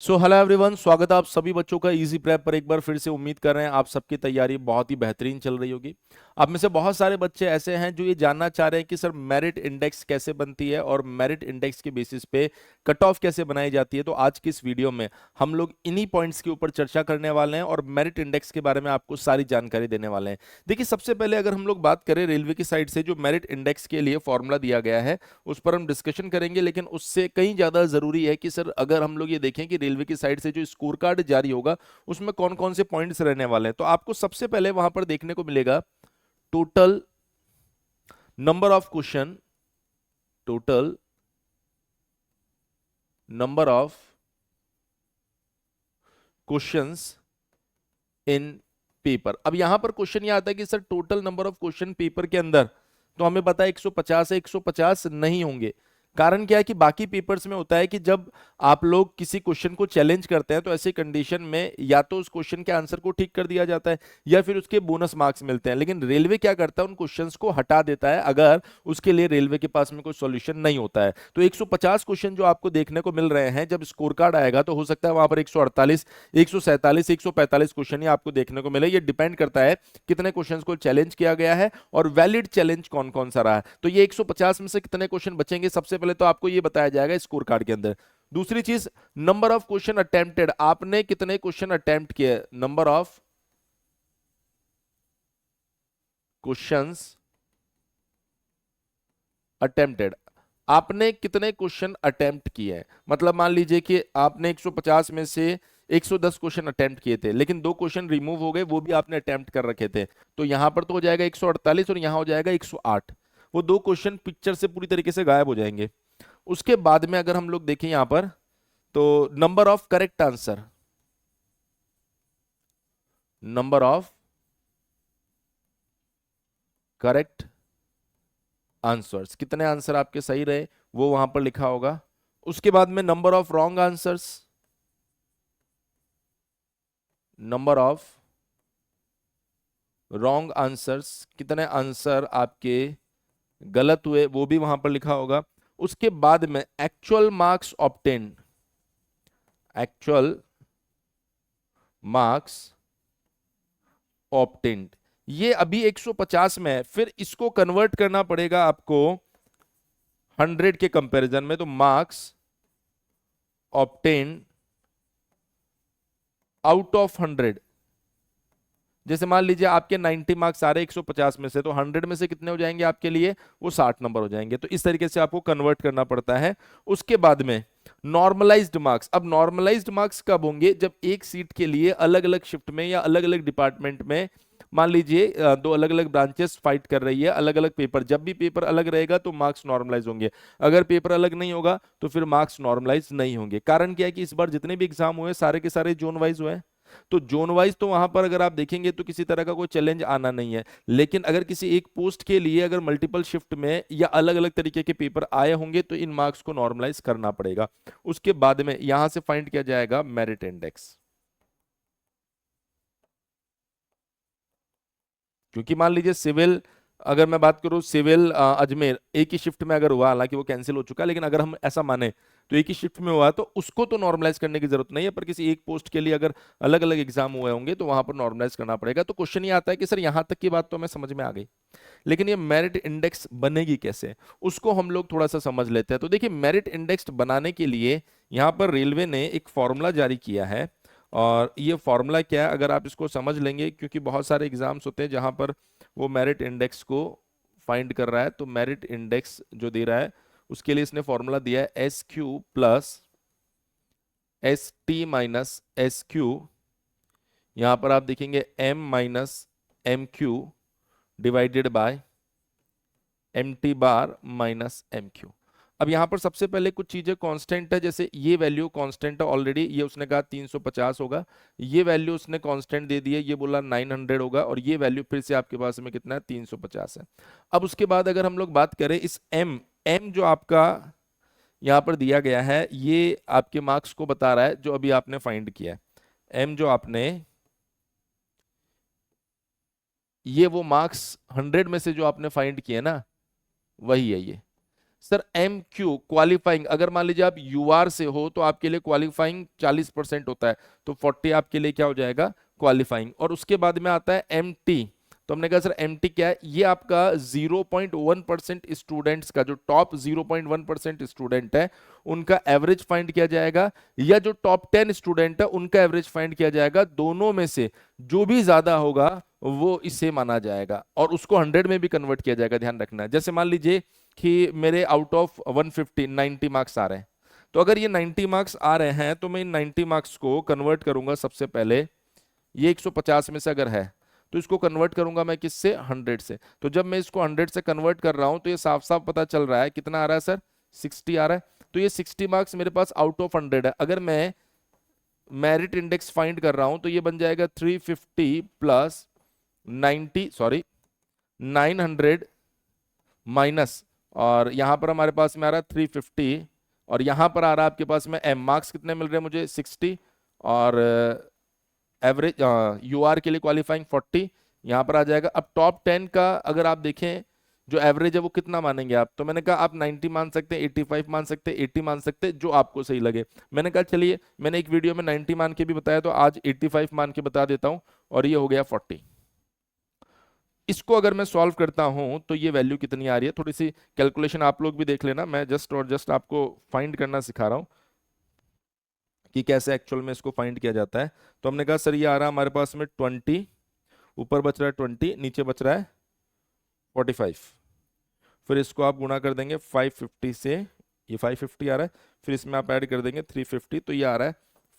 Hello everyone, स्वागत है आप सभी बच्चों का इजी प्रेप पर। एक बार फिर से उम्मीद कर रहे हैं आप सबकी तैयारी बहुत ही बेहतरीन चल रही होगी। आप में से बहुत सारे बच्चे ऐसे हैं जो ये जानना चाह रहे हैं कि सर मेरिट इंडेक्स कैसे बनती है और मेरिट इंडेक्स के बेसिस पे कट ऑफ कैसे बनाई जाती है। तो आज की इस वीडियो में हम लोग इन्हीं पॉइंट्स के ऊपर चर्चा करने वाले हैं और मेरिट इंडेक्स के बारे में आपको सारी जानकारी देने वाले हैं। देखिए, सबसे पहले अगर हम लोग बात करें रेलवे की साइड से जो मेरिट इंडेक्स के लिए फॉर्मूला दिया गया है उस पर हम डिस्कशन करेंगे, लेकिन उससे कहीं ज्यादा जरूरी है कि सर अगर हम लोग ये देखें कि रेलवे की साइड से जो स्कोर कार्ड जारी होगा उसमें कौन कौन से पॉइंट्स रहने वाले हैं। तो आपको सबसे पहले वहां पर देखने को मिलेगा total number of question, total number of questions in paper. अब यहां पर क्वेश्चन ये आता है कि sir total number of question paper के अंदर, तो हमें पता है 150 है, 150 नहीं होंगे। कारण क्या है कि बाकी पेपर्स में होता है कि जब आप लोग किसी क्वेश्चन को चैलेंज करते हैं तो ऐसी कंडीशन में या तो उस क्वेश्चन के आंसर को ठीक कर दिया जाता है या फिर उसके बोनस मार्क्स मिलते हैं। लेकिन रेलवे क्या करता है, उन क्वेश्चंस को हटा देता है अगर उसके लिए रेलवे के पास में कोई सॉल्यूशन नहीं होता है। तो 150 क्वेश्चन जो आपको देखने को मिल रहे हैं, जब स्कोर कार्ड आएगा तो हो सकता है वहां पर 148, 147, 145 क्वेश्चन ही आपको देखने को मिले। ये डिपेंड करता है कितने क्वेश्चंस को चैलेंज किया गया है और वैलिड चैलेंज कौन कौन सा रहा है। तो ये 150 में से कितने क्वेश्चन बचेंगे, सबसे पहले तो आपको ये बताया जाएगा स्कोर कार्ड के अंदर। दूसरी चीज, नंबर ऑफ क्वेश्चन अटेम्प्टेड, आपने कितने क्वेश्चन अटेम्प्ट किए, नंबर ऑफ क्वेश्चंस अटेम्प्टेड, आपने कितने क्वेश्चन अटेम्प्ट किए हैं। मतलब मान लीजिए कि आपने 150 में से 110 क्वेश्चन अटेम्प्ट किए थे, लेकिन दो क्वेश्चन रिमूव हो गए, वो भी आपने अटेम्प्ट कर रखे थे। तो यहां पर तो हो जाएगा 148 और यहां हो जाएगा 108। वो दो क्वेश्चन पिक्चर से पूरी तरीके से गायब हो जाएंगे। उसके बाद में अगर हम लोग देखें यहां पर, तो number of correct answer, number of correct answers, कितने आंसर आपके सही रहे वो वहां पर लिखा होगा। उसके बाद में number of wrong answers, number of wrong answers, कितने आंसर आपके गलत हुए वो भी वहां पर लिखा होगा। उसके बाद में actual marks obtained, actual marks obtained, ये अभी 150 में है, फिर इसको कन्वर्ट करना पड़ेगा आपको 100 के कंपैरिजन में। तो मार्क्स ऑब्टेन्ड आउट ऑफ 100, जैसे मान लीजिए आपके 90 मार्क्स आ रहे 150 में से, तो 100 में से कितने हो जाएंगे आपके लिए, वो 60 नंबर हो जाएंगे। तो इस तरीके से आपको कन्वर्ट करना पड़ता है। उसके बाद में नॉर्मलाइज्ड मार्क्स, अब नॉर्मलाइज्ड मार्क्स कब होंगे, जब एक सीट के लिए अलग अलग शिफ्ट में या अलग अलग डिपार्टमेंट में मान लीजिए दो अलग अलग ब्रांचेस फाइट कर रही है, अलग अलग पेपर, जब भी पेपर अलग रहेगा तो मार्क्स नॉर्मलाइज होंगे। अगर पेपर अलग नहीं होगा तो फिर मार्क्स नॉर्मलाइज नहीं होंगे। कारण क्या है कि इस बार जितने भी एग्जाम हुए सारे के सारे जोन वाइज हुए हैं। तो जोन वाइज तो वहां पर अगर आप देखेंगे तो किसी तरह का कोई चैलेंज आना नहीं है। लेकिन अगर किसी एक पोस्ट के लिए अगर मल्टीपल शिफ्ट में या अलग अलग तरीके के पेपर आए होंगे तो इन मार्क्स को नॉर्मलाइज करना पड़ेगा। उसके बाद में यहां से फाइंड किया जाएगा मेरिट इंडेक्स। क्योंकि मान लीजिए सिविल, अगर मैं बात करूं सिविल अजमेर एक ही शिफ्ट में अगर हुआ, हालांकि वो कैंसिल हो चुका है, लेकिन अगर हम ऐसा माने तो एक ही शिफ्ट में हुआ तो उसको तो नॉर्मलाइज करने की जरूरत नहीं है। पर किसी एक पोस्ट के लिए अगर अलग अलग एग्जाम हुए होंगे तो वहां पर नॉर्मलाइज करना पड़ेगा। तो क्वेश्चन ये आता है कि सर यहां तक की बात तो हमें समझ में आ गई, लेकिन ये मेरिट इंडेक्स बनेगी कैसे, उसको हम लोग थोड़ा सा समझ लेते हैं। तो देखिए, मेरिट इंडेक्स बनाने के लिए यहाँ पर रेलवे ने एक फॉर्मूला जारी किया है। और ये फॉर्मूला क्या है, अगर आप इसको समझ लेंगे, क्योंकि बहुत सारे एग्जाम्स होते हैं जहां पर वो मेरिट इंडेक्स को फाइंड कर रहा है, तो मेरिट इंडेक्स जो दे रहा है उसके लिए इसने फॉर्मूला दिया है SQ plus ST minus SQ। यहां पर आप देखेंगे M minus MQ divided by MT bar minus MQ। अब यहां पर सबसे पहले कुछ चीजें कांस्टेंट है, जैसे ये वैल्यू कांस्टेंट है ऑलरेडी, ये उसने कहा 350 होगा। ये वैल्यू उसने कांस्टेंट दे दी है, ये बोला 900 होगा, और ये वैल्यू फिर से आपके पास में कितना है, 350 है। अब उसके बाद अगर हम लोग बात करें इस M जो आपका यहां पर दिया गया है, ये आपके मार्क्स को बता रहा है जो अभी आपने फाइंड किया है। M जो आपने, ये वो मार्क्स 100 में से जो आपने फाइंड किया ना, वही है ये। सर एम क्यू क्वालिफाइंग, अगर मान लीजिए आप यूआर से हो तो आपके लिए क्वालिफाइंग 40% होता है, तो 40 आपके लिए क्या हो जाएगा, क्वालिफाइंग। और उसके बाद में आता है एम टी। तो हमने कहा सर एम टी क्या है, ये आपका 0.1% स्टूडेंट्स का, जो टॉप 0.1% स्टूडेंट है उनका एवरेज फाइंड किया जाएगा, या जो टॉप 10 स्टूडेंट है उनका एवरेज फाइंड किया जाएगा। दोनों में से जो भी ज्यादा होगा वो इसे माना जाएगा, और उसको 100 में भी कन्वर्ट किया जाएगा। ध्यान रखना, जैसे मान लीजिए कि मेरे आउट ऑफ 150 90 मार्क्स आ रहे हैं, तो अगर ये 90 मार्क्स आ रहे हैं तो मैं इन 90 मार्क्स को कन्वर्ट करूंगा सबसे पहले, ये 150 में से अगर है तो इसको कन्वर्ट करूंगा मैं किससे, 100 से। तो जब मैं इसको 100 से कन्वर्ट कर रहा हूं तो ये साफ साफ पता चल रहा है कितना आ रहा है सर, 60 आ रहा है। तो ये 60 मार्क्स मेरे पास आउट ऑफ 100 है। अगर मैं मेरिट इंडेक्स फाइंड कर रहा हूं तो ये बन जाएगा 350 प्लस 90, सॉरी 900 माइनस, और यहां पर हमारे पास में आ रहा है 350, और यहां पर आ रहा है आपके पास में एम मार्क्स कितने मिल रहे हैं मुझे, 60, और एवरेज यूआर के लिए क्वालिफाइंग 40 यहां पर आ जाएगा। अब टॉप 10 का अगर आप देखें जो एवरेज है वो कितना मानेंगे आप, तो मैंने कहा आप 90 मान सकते हैं, 85 मान सकते हैं, 80 मान सकते हैं, जो आपको सही लगे। मैंने कहा चलिए, मैंने एक वीडियो में 90 मान के भी बताया, तो आज 85 मान के बता देता हूं, और ये हो गया 40। इसको अगर मैं सॉल्व करता हूं तो ये वैल्यू कितनी आ रही है, थोड़ी सी कैलकुलेशन आप लोग भी देख लेना, मैं जस्ट और जस्ट आपको फाइंड करना सिखा रहा हूं कि कैसे एक्चुअल में इसको फाइंड किया जाता है। तो हमने कहा सर ये आ रहा है हमारे पास में 20, ऊपर बच रहा है 20, नीचे बच रहा है 45, फिर इसको आप गुणा कर देंगे 550 से, ये 550 आ रहा है, फिर इसमें आप ऐड कर देंगे 350, तो ये आ रहा है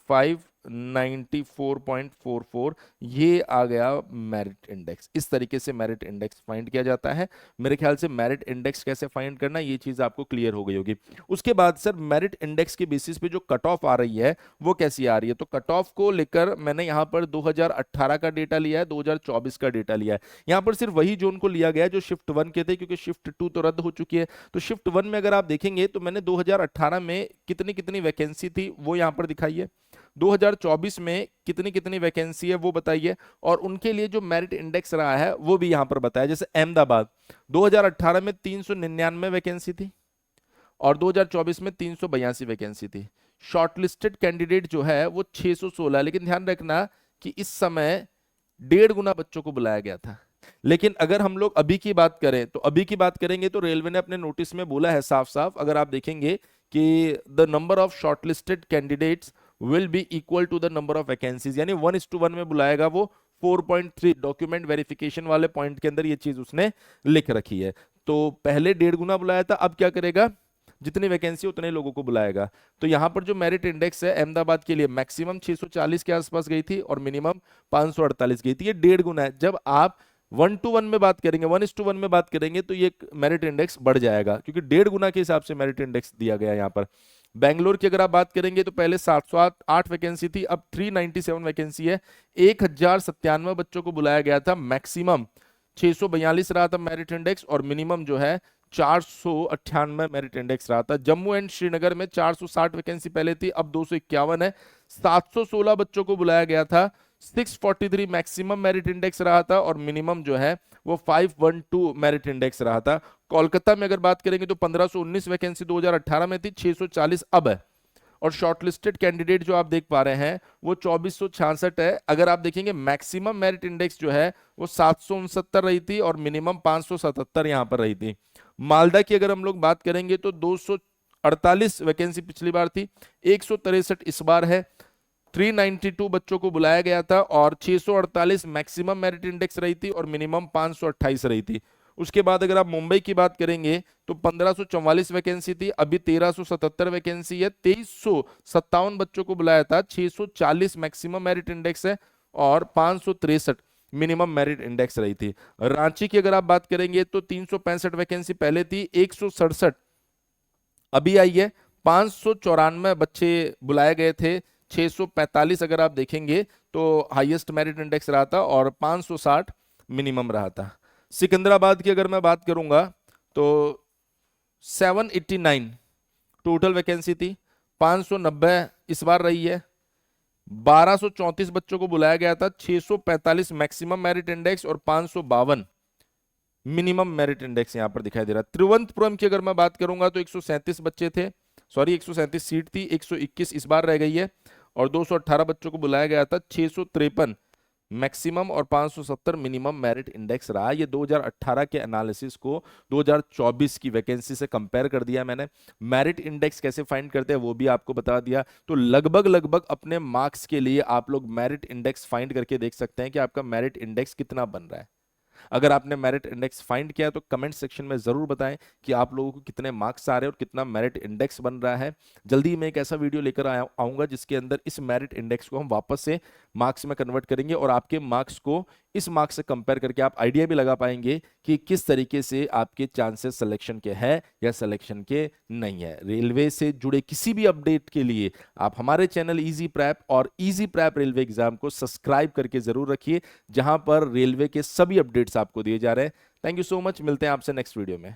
594.44, ये आ गया मेरिट इंडेक्स। इस तरीके से मेरिट इंडेक्स फाइंड किया जाता है। मेरे ख्याल से मेरिट इंडेक्स कैसे फाइंड करना, ये चीज आपको क्लियर हो गई होगी। उसके बाद सर मेरिट इंडेक्स के बेसिस पे जो कट ऑफ आ रही है वो कैसी आ रही है, तो कट ऑफ को लेकर मैंने यहाँ पर 2018 का डेटा लिया है, 2024 का डेटा लिया है। यहाँ पर सिर्फ वही जोन को लिया गया है जो शिफ्ट 1 के थे, क्योंकि शिफ्ट 2 तो रद्द हो चुकी है। तो शिफ्ट 1 में अगर आप देखेंगे तो मैंने 2018 में कितनी कितनी वैकेंसी थी वो यहाँ पर दिखाई है, 2024 में कितनी कितनी वैकेंसी है वो बताइए, और उनके लिए जो मेरिट इंडेक्स रहा है वो भी यहां पर बताया। जैसे अहमदाबाद 2018 में 399 वैकेंसी थी, और 2024 में 382 वैकेंसी थी। शॉर्टलिस्टेड कैंडिडेट जो है वो 616, लेकिन ध्यान रखना कि इस समय 1.5 गुना बच्चों को बुलाया गया था। लेकिन अगर हम लोग अभी की बात करें, तो अभी की बात करेंगे तो रेलवे ने अपने नोटिस में बोला है साफ साफ, अगर आप देखेंगे कि the number of shortlisted candidates will be equal to the number of vacancies, यानी 1:1 में बुलाएगा वो। 4.3 डॉक्यूमेंट वेरिफिकेशन वाले पॉइंट के अंदर ये चीज उसने लिख रखी है। तो पहले 1.5 गुना बुलाया था, अब क्या करेगा, जितनी वैकेंसी उतने लोगों को बुलाएगा। तो यहां पर जो मेरिट इंडेक्स है अहमदाबाद के लिए मैक्सिमम 640 के आसपास गई थी और मिनिमम 548 गई थी, ये 1.5 गुना है। जब आप 1:1 में बात करेंगे, 1:1 में बात करेंगे तो ये मेरिट इंडेक्स बढ़ जाएगा, क्योंकि 1.5 गुना के हिसाब से मेरिट इंडेक्स दिया गया है यहाँ पर। बेंगलोर की अगर आप बात करेंगे तो पहले 708 वैकेंसी थी, अब 397 वैकेंसी है। 1097 बच्चों को बुलाया गया था, मैक्सिमम 642 रहा था मेरिट इंडेक्स, और मिनिमम जो है 498 मेरिट इंडेक्स रहा था। जम्मू एंड श्रीनगर में 460 वैकेंसी पहले थी, अब 251 है। 716 बच्चों को बुलाया गया था, 643 मैक्सिमम मेरिट इंडेक्स रहा था, और मिनिमम जो है वो 512 मेरिट इंडेक्स रहा था। कोलकाता में अगर बात करेंगे तो 1519 वैकेंसी 2018 में थी, 640 अब है। और शॉर्टलिस्टेड कैंडिडेट जो आप देख पा रहे हैं वो 2466 है। अगर आप देखेंगे मैक्सिमम मेरिट इंडेक्स जो है वो 769 रही थी, और मिनिमम 577 यहां पर रही थी। मालदा की अगर हम लोग बात करेंगे तो 248 वैकेंसी पिछली बार थी, 163 इस बार है। 392 बच्चों को बुलाया गया था, और 648 मैक्सिमम मेरिट इंडेक्स रही थी, और मिनिमम 528 रही थी। उसके बाद अगर आप मुंबई की बात करेंगे तो 1544 वैकेंसी थी, अभी 1377 वैकेंसी है। 2357 बच्चों को बुलाया था, 640 मैक्सिमम मेरिट इंडेक्स है, और 563 मिनिमम मेरिट इंडेक्स रही थी। रांची की अगर आप बात करेंगे तो 365 वैकेंसी पहले थी, 167 अभी आई है। 594 बच्चे बुलाए गए थे, 645 अगर आप देखेंगे तो हाईएस्ट मेरिट इंडेक्स रहा था, और 560 मिनिमम रहा था। सिकंदराबाद की अगर मैं बात करूंगा तो 789 टोटल वैकेंसी थी, 590 इस बार रही है। 1234 बच्चों को बुलाया गया था, 645 मैक्सिमम मेरिट इंडेक्स और 552 मिनिमम मेरिट इंडेक्स यहाँ पर दिखाई दे रहा है। तिरुवनंतपुरम की अगर मैं बात करूंगा तो 137 बच्चे थे, सॉरी 137 सीट थी, 121 इस बार रह गई है, और 218 बच्चों को बुलाया गया था, 653 मैक्सिमम और 570 मिनिमम मेरिट इंडेक्स रहा। ये 2018 के एनालिसिस को 2024 की वैकेंसी से कंपेयर कर दिया मैंने। मेरिट इंडेक्स कैसे फाइंड करते हैं वो भी आपको बता दिया। तो लगभग लगभग अपने मार्क्स के लिए आप लोग मेरिट इंडेक्स फाइंड करके देख सकते हैं कि आपका मेरिट इंडेक्स कितना बन रहा है। अगर आपने मेरिट इंडेक्स फाइंड किया है तो कमेंट सेक्शन में जरूर बताएं कि आप लोगों को कितने मार्क्स आ रहे हैं और कितना मेरिट इंडेक्स बन रहा है। जल्दी मैं एक ऐसा वीडियो लेकर आऊंगा जिसके अंदर इस मेरिट इंडेक्स को हम वापस से मार्क्स में कन्वर्ट करेंगे और आपके मार्क्स को इस मार्क्स से कंपेयर करके आप आइडिया भी लगा पाएंगे कि किस तरीके से आपके चांसेस सिलेक्शन के हैं या सिलेक्शन के नहीं है। रेलवे से जुड़े किसी भी अपडेट के लिए आप हमारे चैनल इजी प्रैप और इजी प्रैप रेलवे एग्जाम को सब्सक्राइब करके जरूर रखिए, जहां पर रेलवे के सभी अपडेट्स आपको दिए जा रहे हैं। थैंक यू सो मच, मिलते हैं आपसे नेक्स्ट वीडियो में।